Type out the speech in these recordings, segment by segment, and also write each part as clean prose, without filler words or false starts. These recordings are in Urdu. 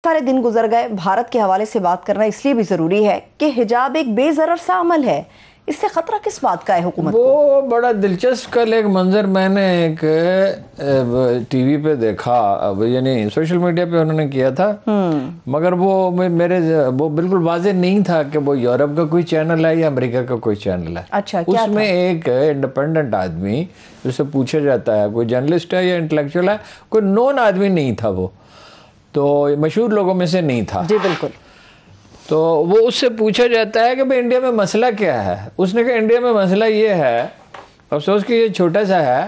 سارے دن گزر گئے. بھارت کے حوالے سے بات کرنا اس لیے بھی ضروری ہے کہ حجاب ایک بے ضرر سا عمل ہے. اس سے خطرہ کس بات کا ہے حکومت کو؟ وہ بڑا دلچسپ کل ایک منظر میں نے ایک ٹی وی پہ دیکھا, یعنی سوشل میڈیا پہ انہوں نے کیا تھا, مگر وہ وہ بالکل واضح نہیں تھا کہ وہ یورپ کا کوئی چینل ہے یا امریکہ کا کوئی چینل ہے. اچھا, اس میں ایک انڈیپینڈنٹ آدمی جسے پوچھا جاتا ہے کوئی جرنلسٹ ہے یا انٹلیکچوئل ہے, کوئی نون آدمی نہیں تھا, وہ تو مشہور لوگوں میں سے نہیں تھا. جی بالکل. تو وہ اس سے پوچھا جاتا ہے کہ بھئی انڈیا میں مسئلہ کیا ہے. اس نے کہا انڈیا میں مسئلہ یہ ہے, افسوس کہ یہ چھوٹا سا ہے,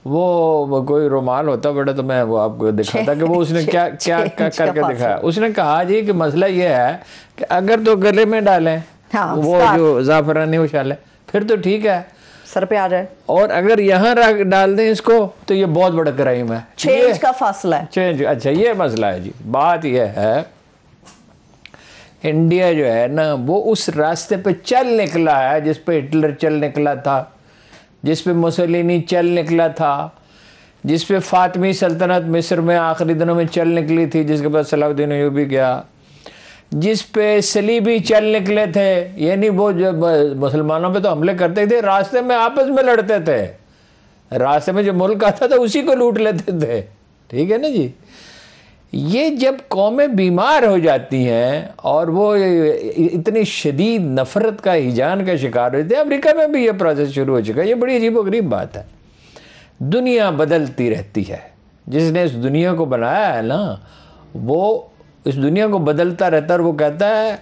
وہ کوئی رومال ہوتا بڑا تو میں وہ آپ کو دکھاتا کہ وہ اس نے کیا کر کے دکھایا. اس نے کہا جی کہ مسئلہ یہ ہے کہ اگر تو گلے میں ڈالیں وہ جو زعفرانی اچھالیں پھر تو ٹھیک ہے, سر پہ آ جائے, اور اگر یہاں ڈال دیں اس کو تو یہ بہت بڑا کرائم ہے. چینج کا فاصلہ ہے. چینج, اچھا یہ مسئلہ ہے جی. بات یہ ہے انڈیا جو ہے نا وہ اس راستے پہ چل نکلا ہے جس پہ ہٹلر چل نکلا تھا, جس پہ مسولینی چل نکلا تھا, جس پہ فاطمی سلطنت مصر میں آخری دنوں میں چل نکلی تھی, جس کے بعد صلاح الدین ایوبی گیا, جس پہ صلیبی چل نکلے تھے. یعنی وہ جو مسلمانوں پہ تو حملے کرتے تھے, راستے میں آپس میں لڑتے تھے, راستے میں جو ملک آتا تھا اسی کو لوٹ لیتے تھے. ٹھیک ہے نا جی. یہ جب قومیں بیمار ہو جاتی ہیں اور وہ اتنی شدید نفرت کا ہیجان کا شکار ہوتے ہیں, امریکہ میں بھی یہ پروسیس شروع ہو چکا ہے. یہ بڑی عجیب و غریب بات ہے. دنیا بدلتی رہتی ہے, جس نے اس دنیا کو بنایا ہے نا وہ اس دنیا کو بدلتا رہتا ہے, اور وہ کہتا ہے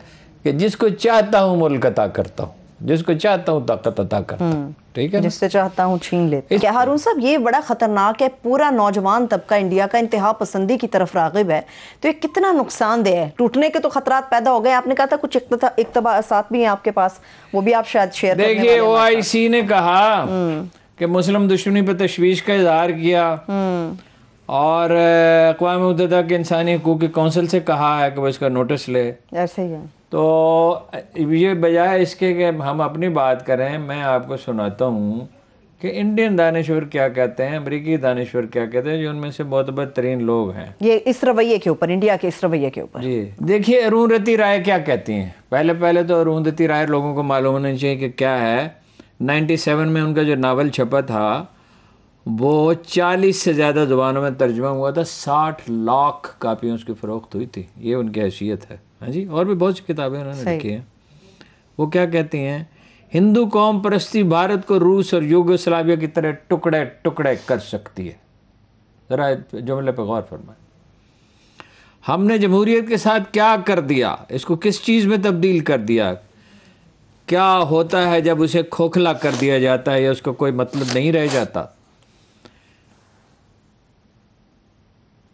کہ جس کو چاہتا ہوں ملک عطا کرتا ہوں, جس کو چاہتا ہوں طاقت عطا کرتا ہوں. ٹھیک ہے, جس سے چاہتا ہوں چھین لیتا. کیا ہارون صاحب یہ بڑا خطرناک ہے, پورا نوجوان طبقہ انڈیا کا انتہا پسندی کی طرف راغب ہے, تو یہ کتنا نقصان دہ ہے؟ ٹوٹنے کے تو خطرات پیدا ہو گئے, آپ نے کہا تھا کچھ اقتباسات بھی ہیں آپ کے پاس, وہ بھی آپ شاید شیئر کرنے والے ہیں. دیکھیے OIC نے کہا کہ مسلم دشمنی پہ تشویش کا اظہار کیا, اور اقوام متحدہ کے انسانی حقوق کی کونسل سے کہا ہے کہ وہ اس کا نوٹس لے. ایسے ہی ہے. تو یہ بجائے اس کے کہ ہم اپنی بات کریں, میں آپ کو سناتا ہوں کہ انڈین دانشور کیا کہتے ہیں, امریکی دانشور کیا کہتے ہیں, جو ان میں سے معتبر ترین لوگ ہیں یہ اس رویے کے اوپر, انڈیا کے اس رویے کے اوپر. جی دیکھیے ارون رائے کیا کہتی ہیں. پہلے تو ارون رائے لوگوں کو معلوم ہونا چاہیے کہ کیا ہے. 97 میں ان کا جو ناول چھپا تھا وہ 40 سے زیادہ زبانوں میں ترجمہ ہوا تھا, 60 لاکھ کاپیاں اس کی فروخت ہوئی تھی. یہ ان کی حیثیت ہے. ہاں جی, اور بھی بہت سی کتابیں انہوں نے لکھی ہیں. وہ کیا کہتی ہیں, ہندو قوم پرستی بھارت کو روس اور یوگوسلاویہ کی طرح ٹکڑے ٹکڑے کر سکتی ہے. ذرا جملے پہ غور فرمائیں. ہم نے جمہوریت کے ساتھ کیا کر دیا, اس کو کس چیز میں تبدیل کر دیا. کیا ہوتا ہے جب اسے کھوکھلا کر دیا جاتا ہے یا اس کو کوئی مطلب نہیں رہ جاتا,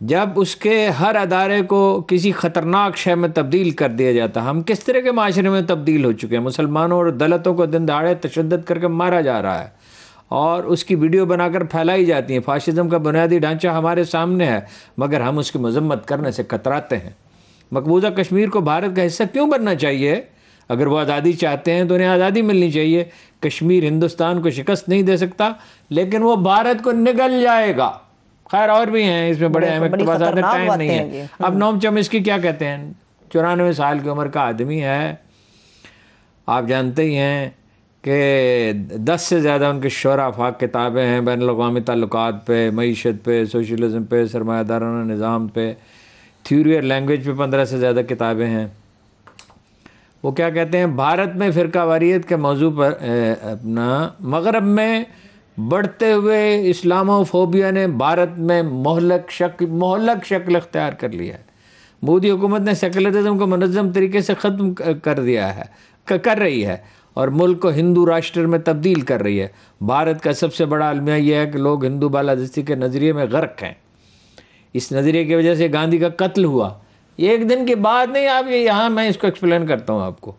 جب اس کے ہر ادارے کو کسی خطرناک شے میں تبدیل کر دیا جاتا. ہم کس طرح کے معاشرے میں تبدیل ہو چکے ہیں. مسلمانوں اور دلتوں کو دن دہاڑے تشدد کر کے مارا جا رہا ہے, اور اس کی ویڈیو بنا کر پھیلائی جاتی ہیں. فاشزم کا بنیادی ڈھانچہ ہمارے سامنے ہے, مگر ہم اس کی مذمت کرنے سے کتراتے ہیں. مقبوضہ کشمیر کو بھارت کا حصہ کیوں بننا چاہیے؟ اگر وہ آزادی چاہتے ہیں تو انہیں آزادی ملنی چاہیے. کشمیر ہندوستان کو شکست نہیں دے سکتا, لیکن وہ بھارت کو نگل جائے گا. خیر اور بھی ہیں اس میں بڑے اہم اقتباسات ہیں, ٹائم نہیں ہے. اب نوم چومسکی کیا کہتے ہیں, 94 سال کی عمر کا آدمی ہے, آپ جانتے ہی ہیں کہ 10 سے زیادہ ان کے شعر آفاق کتابیں ہیں, بین الاقوامی تعلقات پہ, معیشت پہ, سوشلزم پہ, سرمایہ دارانہ نظام پہ, تھیوری اور لینگویج پہ 15 سے زیادہ کتابیں ہیں. وہ کیا کہتے ہیں, بھارت میں فرقہ واریت کے موضوع پر اپنا مغرب میں بڑھتے ہوئے اسلامو فوبیا نے بھارت میں مہلک شکل اختیار کر لیا ہے. مودی حکومت نے سیکولرزم کو منظم طریقے سے ختم کر رہی ہے اور ملک کو ہندو راشٹر میں تبدیل کر رہی ہے. بھارت کا سب سے بڑا المیہ یہ ہے کہ لوگ ہندو بالادستی کے نظریے میں غرق ہیں. اس نظریے کی وجہ سے گاندھی کا قتل ہوا. یہ ایک دن کی بات نہیں, آپ یہاں میں اس کو ایکسپلین کرتا ہوں آپ کو,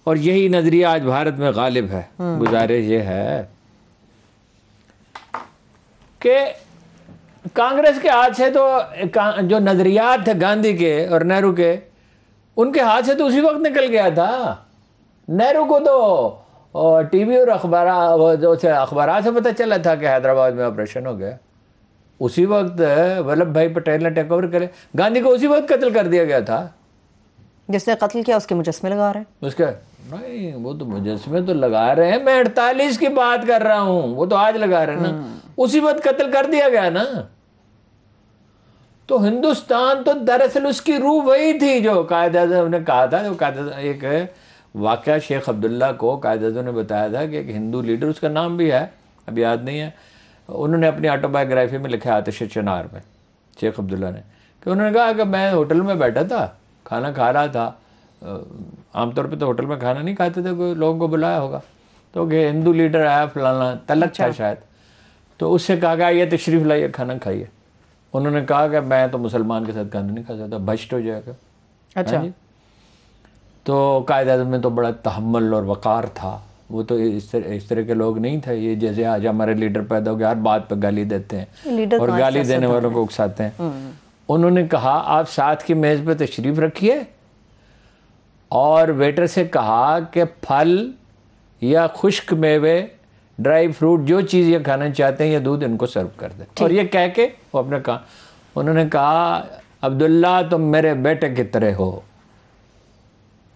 اور یہی نظریہ آج بھارت میں غالب ہے. گزارش یہ ہے کہ کانگریس کے ہاتھ سے تو جو نظریات تھے گاندھی کے اور نہرو کے, ان کے ہاتھ سے تو اسی وقت نکل گیا تھا. نہرو کو تو ٹی وی اور اخبارات سے پتہ چلا تھا کہ حیدرآباد میں آپریشن ہو گیا. اسی وقت ولبھ بھائی پٹیل نے ٹیک اوور کرے. گاندھی کو اسی وقت قتل کر دیا گیا تھا. جس نے قتل کیا اس کے مجسمے لگا رہے ہیں. اس کا نہیں، وہ تو مجسمے تو لگا رہے ہیں، میں 48 کی بات کر رہا ہوں، وہ تو آج لگا رہے ہیں نا. اسی وقت قتل کر دیا گیا نا. تو ہندوستان تو دراصل اس کی روح وہی تھی جو قائد اعظم نے کہا تھا. ایک واقعہ شیخ عبداللہ کو قائد اعظم نے بتایا تھا کہ ایک ہندو لیڈر، اس کا نام بھی ہے اب یاد نہیں ہے، انہوں نے اپنی آٹو بایوگرافی میں لکھا آتش چنار میں، شیخ عبداللہ نے، کہ انہوں نے کہا کہ میں ہوٹل میں بیٹھا تھا، کھانا کھا رہا تھا. عام طور پہ تو ہوٹل میں کھانا نہیں کھاتے تھے، کوئی لوگوں کو بلایا ہوگا تو کہ ہندو لیڈر آیا فلانا، تلک تھا شاید، تو اس سے کہا گیا یہ تشریف لائیے کھانا کھائیے. انہوں نے کہا کہ میں تو مسلمان کے ساتھ کھانا نہیں کھا سکتا، بھشٹ ہو جائے گا. اچھا. تو قائد اعظم میں تو بڑا تحمل اور وقار تھا، وہ تو اس طرح کے لوگ نہیں تھے یہ جیسے آج ہمارے لیڈر پیدا ہو گئے ہر بات پہ گالی دیتے ہیں اور گالی دینے والوں کو اکساتے ہیں. انہوں نے کہا آپ ساتھ کی میز پہ تشریف رکھیے اور ویٹر سے کہا کہ پھل یا خشک میوے، ڈرائی فروٹ، جو چیز یہ کھانا چاہتے ہیں، یہ دودھ ان کو سرو کر دیں. اور یہ کہہ کے وہ اپنے کہا، انہوں نے کہا عبداللہ تم میرے بیٹے کی طرح ہو،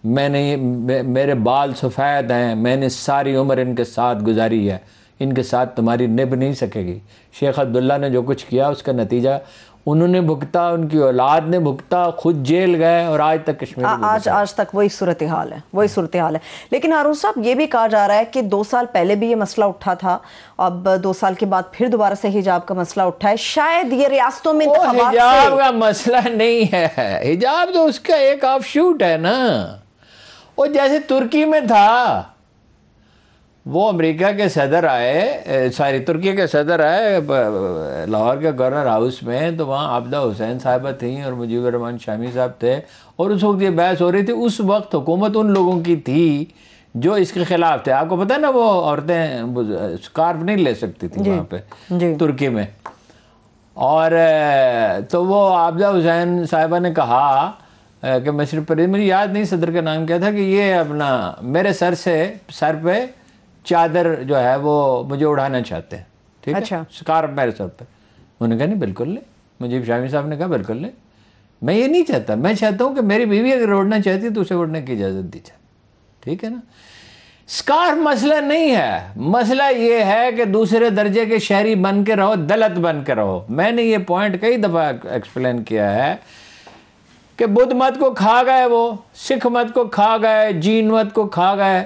میرے بال سفید ہیں، میں نے ساری عمر ان کے ساتھ گزاری ہے، ان کے ساتھ تمہاری نبھ نہیں سکے گی. شیخ عبداللہ نے جو کچھ کیا اس کا نتیجہ انہوں نے بھگتا، ان کی اولاد نے بھگتا، خود جیل گئے اور آج تک کشمیر میں آج تک وہی صورتحال ہے. لیکن ہارون صاحب یہ بھی کہا جا رہا ہے کہ 2 سال پہلے بھی یہ مسئلہ اٹھا تھا، اب 2 سال کے بعد پھر دوبارہ سے حجاب کا مسئلہ اٹھا ہے. شاید یہ ریاستوں میں انتخابات سے حجاب کا مسئلہ نہیں ہے، حجاب تو اس کا ایک آف شوٹ ہے نا. وہ جیسے ترکی میں تھا، وہ امریکہ کے صدر آئے، ترکی کے صدر آئے لاہور کے گورنر ہاؤس میں، تو وہاں عابدہ حسین صاحبہ تھیں اور مجیب الرحمان شامی صاحب تھے، اور اس وقت یہ بحث ہو رہی تھی. اس وقت حکومت ان لوگوں کی تھی جو اس کے خلاف تھے. آپ کو پتہ ہے نا وہ عورتیں سکارف نہیں لے سکتی تھیں وہاں پہ ترکی میں. اور تو وہ عابدہ حسین صاحبہ نے کہا کہ مصر پریز، مجھے یاد نہیں صدر کا نام کیا تھا، کہ یہ اپنا میرے سر پہ چادر جو ہے وہ مجھے اڑانا چاہتے ہیں، ٹھیک ہے، سکارف میرے سر پہ. انہوں نے کہا نہیں بالکل نہیں. مجیب شامی صاحب نے کہا بالکل نہیں، میں یہ نہیں چاہتا، میں چاہتا ہوں کہ میری بیوی اگر اڑنا چاہتی ہے تو اسے اڑنے کی اجازت دی جائے، ٹھیک ہے نا. سکارف مسئلہ نہیں ہے، مسئلہ یہ ہے کہ دوسرے درجے کے شہری بن کے رہو، دلت بن کے رہو. میں نے یہ پوائنٹ کئی دفعہ ایکسپلین کیا ہے کہ بدھ مت کو کھا گئے، وہ سکھ مت کو کھا گئے، جین مت کو کھا گئے،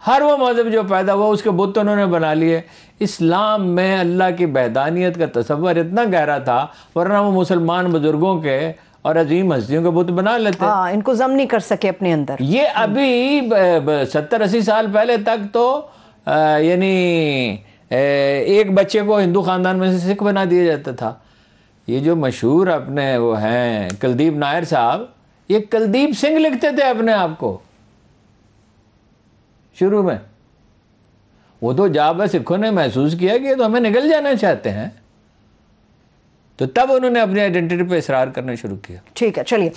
ہر وہ مذہب جو پیدا ہوا اس کے بت انہوں نے بنا لیے. اسلام میں اللہ کی وحدانیت کا تصور اتنا گہرا تھا، ورنہ وہ مسلمان بزرگوں کے اور عظیم ہستیوں کے بت بنا لیتے. ان کو ضم نہیں کر سکے اپنے اندر. یہ ابھی 70-80 سال پہلے تک تو یعنی ایک بچے کو ہندو خاندان میں سے سکھ بنا دیا جاتا تھا. یہ جو مشہور اپنے وہ ہیں کلدیپ نائر صاحب، یہ کلدیپ سنگھ لکھتے تھے اپنے آپ کو شروع میں. وہ تو جب سکھوں نے محسوس کیا کہ یہ تو ہمیں نگل جانا چاہتے ہیں، تو تب انہوں نے اپنی آئیڈینٹی پہ اصرار کرنا شروع کیا. ٹھیک ہے، چلیے.